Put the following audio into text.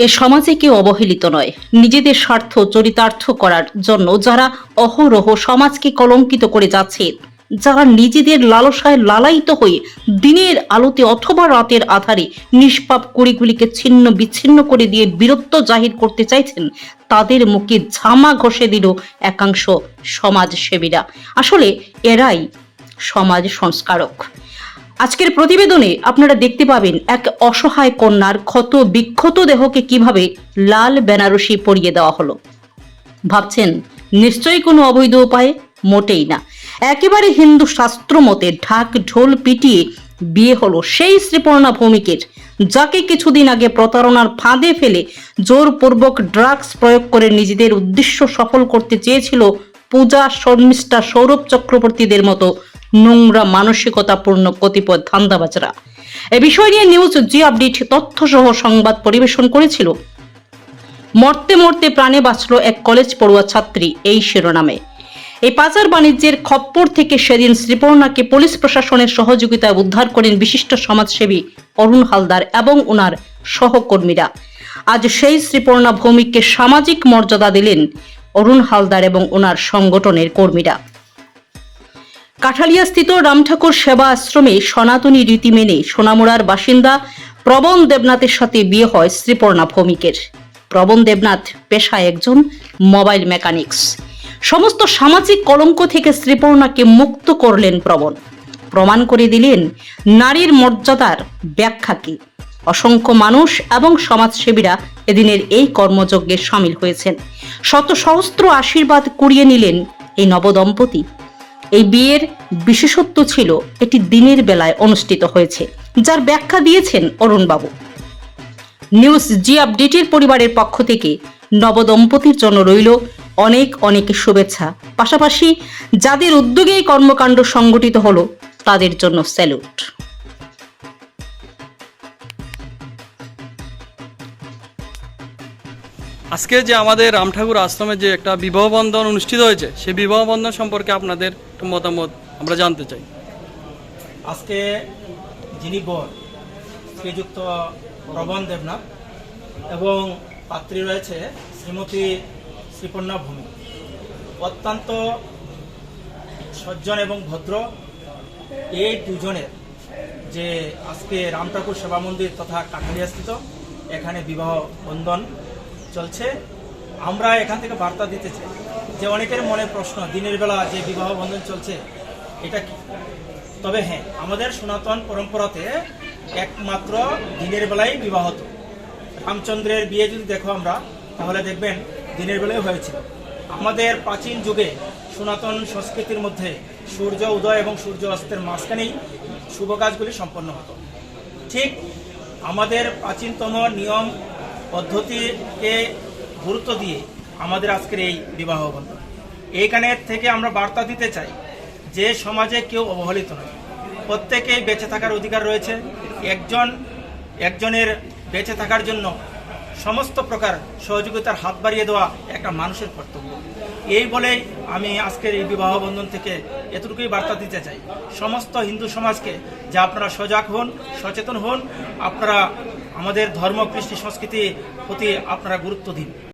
এ সমাজে কেউ অবহেলিত নয়। নিজেদের স্বার্থ চরিতার্থ করার জন্য যারা অহরহ সমাজকে কলঙ্কিত করে যাচ্ছে, যারা নিজেদের লালসায় লালায়িত হয়ে দিনের আলোতে অথবা রাতের আধারে নিষ্পাপ কুড়িগুলিকে ছিন্ন বিচ্ছিন্ন করে দিয়ে বীরত্ব জাহির করতে চাইছেন, তাদের মুখে ঝামা ঘষে দিল একাংশ সমাজসেবীরা। আসলে এরাই সমাজ সংস্কারক। আজকের প্রতিবেদনে আপনারা দেখতে পাবেন এক অসহায় কন্যার ক্ষত বিক্ষত দেহকে কিভাবে লাল বেনারসি পরিয়ে দেওয়া হলো। ভাবছেন নিশ্চয়ই কোনো অবৈধ উপায়ে? মোটেই না। একেবারে হিন্দু শাস্ত্র মতে ঢাক ঢোল পিটিয়ে বিয়ে হলো সেই শ্রীপর্ণা ভৌমিকের, যাকে কিছুদিন আগে প্রতারণার ফাঁদে ফেলে জোরপূর্বক ড্রাগস প্রয়োগ করে নিজেদের উদ্দেশ্য সফল করতে চেয়েছিল পূজা শর্মিষ্ঠা সৌরভ চক্রবর্তীদের মতো নোংরা মানসিকতাপূর্ণ কতিপয় ধান্দাবাজরা। এ বিষয় নিয়ে নিউজ জি আপডেট তথ্য সহ সংবাদ পরিবেশন করেছিল। মরতে মরতে প্রাণে বাঁচল এক কলেজ পড়ুয়া ছাত্রী, এই শিরোনামে। এই পাচার বাণিজ্যের খপ্পর থেকে সেদিন শ্রীপর্ণাকে পুলিশ প্রশাসনের সহযোগিতায় উদ্ধার করেন বিশিষ্ট সমাজসেবী অরুণ হালদার এবং ওনার সহকর্মীরা। আজ সেই শ্রীপর্ণা ভৌমিককে সামাজিক মর্যাদা দিলেন অরুণ হালদার এবং ওনার সংগঠনের কর্মীরা। কাঠালিয়াস্থিত রামঠাকুর সেবা আশ্রমে সনাতনী রীতি মেনে সোনামুড়ার বাসিন্দা প্রবণ দেবনাথের সাথে বিয়ে হয় শ্রীপর্ণা ভৌমিকের। প্রবণ দেবনাথ পেশায় একজন মোবাইল মেকানিক্স। সমস্ত সামাজিক কলঙ্ক থেকে শ্রীপর্ণাকে মুক্ত করলেন প্রবণ, প্রমাণ করে দিলেন নারীর মর্যাদার ব্যাখ্যা কি। অসংখ্য মানুষ এবং সমাজসেবীরা এদিনের এই কর্মযজ্ঞে সামিল হয়েছেন। শত সহস্র আশীর্বাদ কুড়িয়ে নিলেন এই নবদম্পতি। এই বিয়ের বিশেষত্ব ছিল এটি দিনের বেলায় অনুষ্ঠিত হয়েছে, যার ব্যাখ্যা দিয়েছেন অরুণবাবু। নিউজ জি আপডেটের পরিবারের পক্ষ থেকে নবদম্পতির জন্য রইল অনেক অনেক শুভেচ্ছা। পাশাপাশি যাদের উদ্যোগে এই কর্মকাণ্ড সংগঠিত হলো তাদের জন্য স্যালুট। আজকে যে আমাদের রামঠাকুর আশ্রমে যে একটা বিবাহ বন্ধন অনুষ্ঠিত হয়েছে, সেই বিবাহ বন্ধন সম্পর্কে আপনাদের মতামত আমরা জানতে চাই। আজকে যিনি বর শ্রীযুক্ত প্রবণ দেবনাথ এবং পাত্রী রয়েছে শ্রীমতী শ্রীপর্ণা ভৌমিক, অত্যন্ত সজ্জন এবং ভদ্র। এই দুজনের যে আজকে রামঠাকুর সেবা মন্দির তথা কাঠালিয়াস্থিত এখানে বিবাহ বন্ধন চলছে। আমরা এখান থেকে বার্তা দিতে চাই যে অনেকের মনে প্রশ্ন, দিনের বেলা যে বিবাহ বন্ধন চলছে এটা কি? তবে হ্যাঁ, আমাদের সনাতন পরম্পরাতে একমাত্র দিনের বেলায় বিবাহ হতো। রামচন্দ্রের বিয়ে যদি দেখো আমরা, তাহলে দেখবেন দিনের বেলায় হয়েছিল। আমাদের প্রাচীন যুগে সনাতন সংস্কৃতির মধ্যে সূর্য উদয় এবং সূর্য অস্তের মাঝখানেই শুভ কাজগুলি সম্পন্ন হতো। ঠিক আমাদের প্রাচীনতম নিয়ম পদ্ধতিকে গুরুত্ব দিয়ে আমাদের আজকের এই বিবাহ বন্ধন। এইখানে থেকে আমরা বার্তা দিতে চাই যে সমাজে কেউ অবহেলিত নয়, প্রত্যেকেই বেঁচে থাকার অধিকার রয়েছে। একজনের বেঁচে থাকার জন্য সমস্ত প্রকার সহযোগিতার হাত বাড়িয়ে দেওয়া একটা মানুষের কর্তব্য। এই বলেই আমি আজকের এই বিবাহ বন্ধন থেকে এতটুকুই বার্তা দিতে চাই সমস্ত হিন্দু সমাজকে, যে আপনারা সজাগ হন, সচেতন হন, আপনারা আমাদের ধর্ম কৃষ্টি সংস্কৃতির প্রতি আপনারা গুরুত্ব দিন।